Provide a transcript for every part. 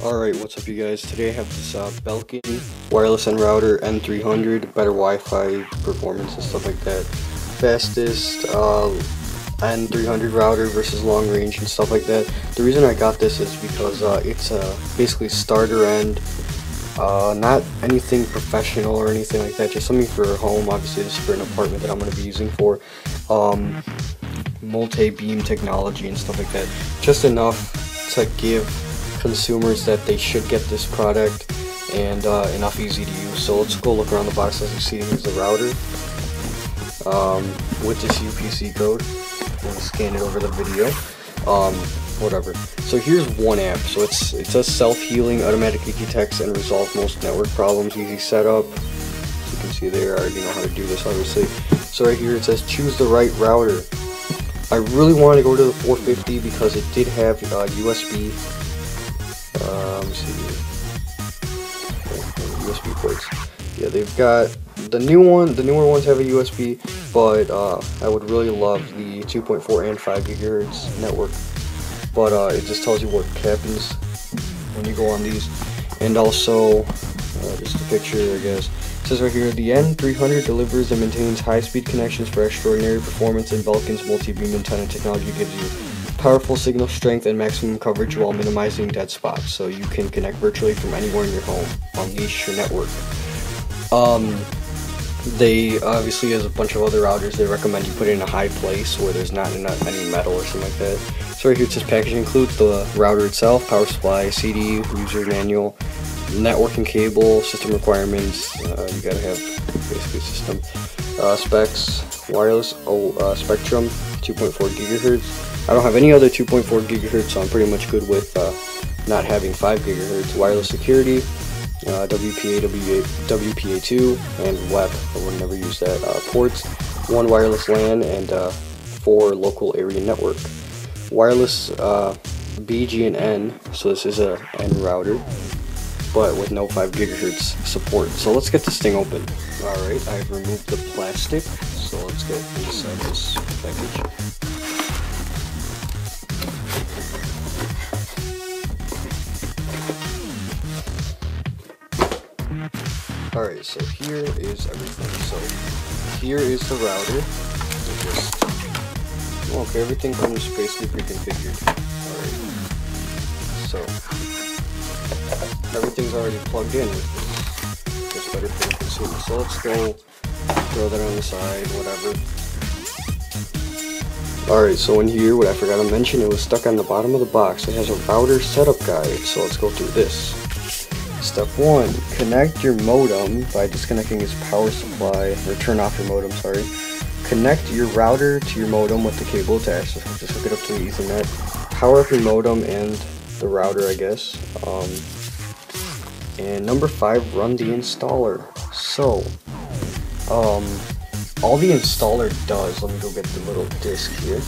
Alright, what's up you guys? Today I have this Belkin wireless N router N300, better Wi-Fi performance and stuff like that. Fastest N300 router versus long range and stuff like that. The reason I got this is because it's basically starter end, not anything professional or anything like that, just something for home. Obviously this is for an apartment that I'm going to be using for multi-beam technology and stuff like that. Just enough to give consumers that they should get this product and enough easy to use. So let's go look around the box. As you see, here's the router with this UPC code. I'm gonna scan it over the video. Whatever. So here's one app. So it says self-healing, automatically detects and resolve most network problems, easy setup. As you can see there, I already know how to do this obviously. So right here it says choose the right router. I really wanted to go to the 450 because it did have USB. Let me see here. USB ports. Yeah, they've got the newer ones have a USB, but I would really love the 2.4 and 5 gigahertz network. But it just tells you what happens when you go on these, and also just a picture, I guess. It says right here, the N300 delivers and maintains high-speed connections for extraordinary performance, and Belkin's multi-beam antenna technology gives you powerful signal strength and maximum coverage while minimizing dead spots, so you can connect virtually from anywhere in your home. Unleash your network. They obviously, as a bunch of other routers, they recommend you put it in a high place where there's not any metal or something like that. So right here it says package includes the router itself, power supply, CD, user manual, networking cable, system requirements. You gotta have basically system specs, wireless spectrum, 2.4 gigahertz. I don't have any other 2.4 gigahertz, so I'm pretty much good with not having 5 gigahertz. Wireless security, WPA, WPA2, and WEP. I would never use that. Ports, 1 wireless LAN, and 4 local area network. Wireless BG and N, so this is a N router, but with no 5 gigahertz support. So let's get this thing open. Alright, I've removed the plastic, so let's get inside this package. Alright, so here is everything. So here is the router. Okay, everything comes basically pre-configured. Alright, so everything's already plugged in. It's better for the consumer. So let's go throw that on the side, whatever. Alright, so in here, what I forgot to mention, it was stuck on the bottom of the box. It has a router setup guide, so let's go through this. Step 1, connect your modem by disconnecting its power supply, or turn off your modem, sorry. Connect your router to your modem with the cable attached, so just hook it up to the Ethernet. Power up your modem and the router, I guess. And number 5, run the installer. So, all the installer does, let me go get the little disc here.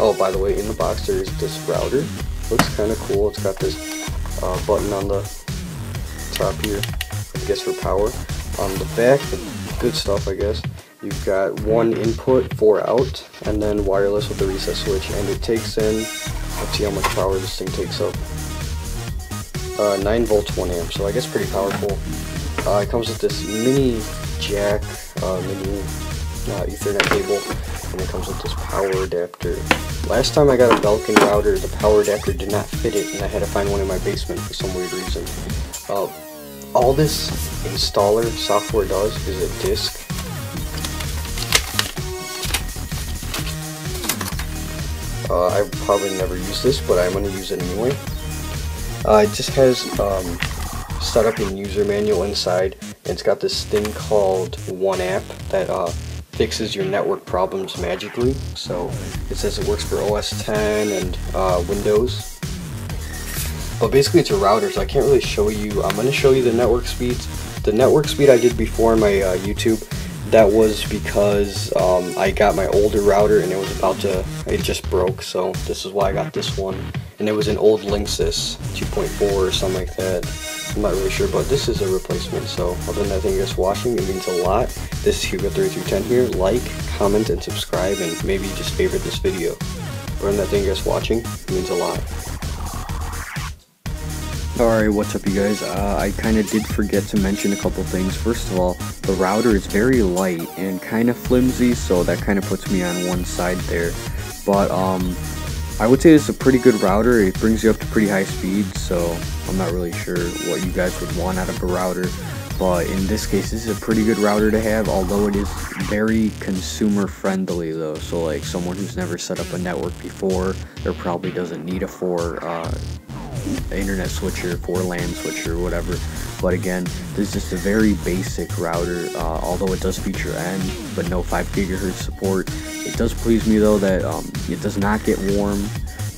Oh, by the way, in the box there is this router. Looks kind of cool. It's got this button on the top here, I guess for power. On the back, the good stuff, I guess. You've got 1 input, 4 out, and then wireless with the reset switch, and it takes in, let's see how much power this thing takes up. 9 volts, 1 amp, so I guess pretty powerful. It comes with this mini jack, mini Ethernet cable, and it comes with this power adapter. Last time I got a Belkin router, the power adapter did not fit it, and I had to find one in my basement for some weird reason. All this installer software does is a disk. I probably never use this, but I'm going to use it anyway. It just has setup and user manual inside, and it's got this thing called One App that fixes your network problems magically. So it says it works for OS 10 and Windows. But basically it's a router, so I can't really show you. I'm going to show you the network speeds. The network speed I did before on my YouTube, that was because I got my older router and it just broke, so this is why I got this one. And it was an old Linksys 2.4 or something like that. I'm not really sure, but this is a replacement. So other than that, thank you guys for watching. It means a lot. This is Hugo3310 here. Like, comment, and subscribe, and maybe just favorite this video. Other than that, thank you guys for watching. It means a lot. Alright, what's up you guys? I kind of did forget to mention a couple things. First of all, the router is very light and kind of flimsy, so that kind of puts me on one side there. But I would say it's a pretty good router. It brings you up to pretty high speeds, so I'm not really sure what you guys would want out of a router. But in this case, this is a pretty good router to have, although it is very consumer friendly though. So like someone who's never set up a network before, or probably doesn't need a 4 internet switcher, 4 LAN switcher, whatever. But again, this is just a very basic router, although it does feature N, but no 5 GHz support. It does please me though that it does not get warm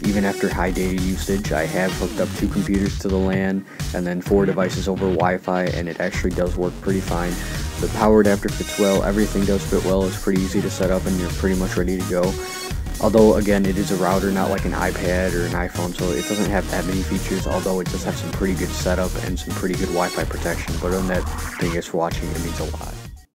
even after high data usage. I have hooked up 2 computers to the LAN and then 4 devices over Wi-Fi, and it actually does work pretty fine. The power adapter fits well, everything does fit well, it's pretty easy to set up and you're pretty much ready to go. Although again, it is a router, not like an iPad or an iPhone, so it doesn't have that many features, although it does have some pretty good setup and some pretty good Wi-Fi protection. But other than that, thank you guys for watching, it means a lot.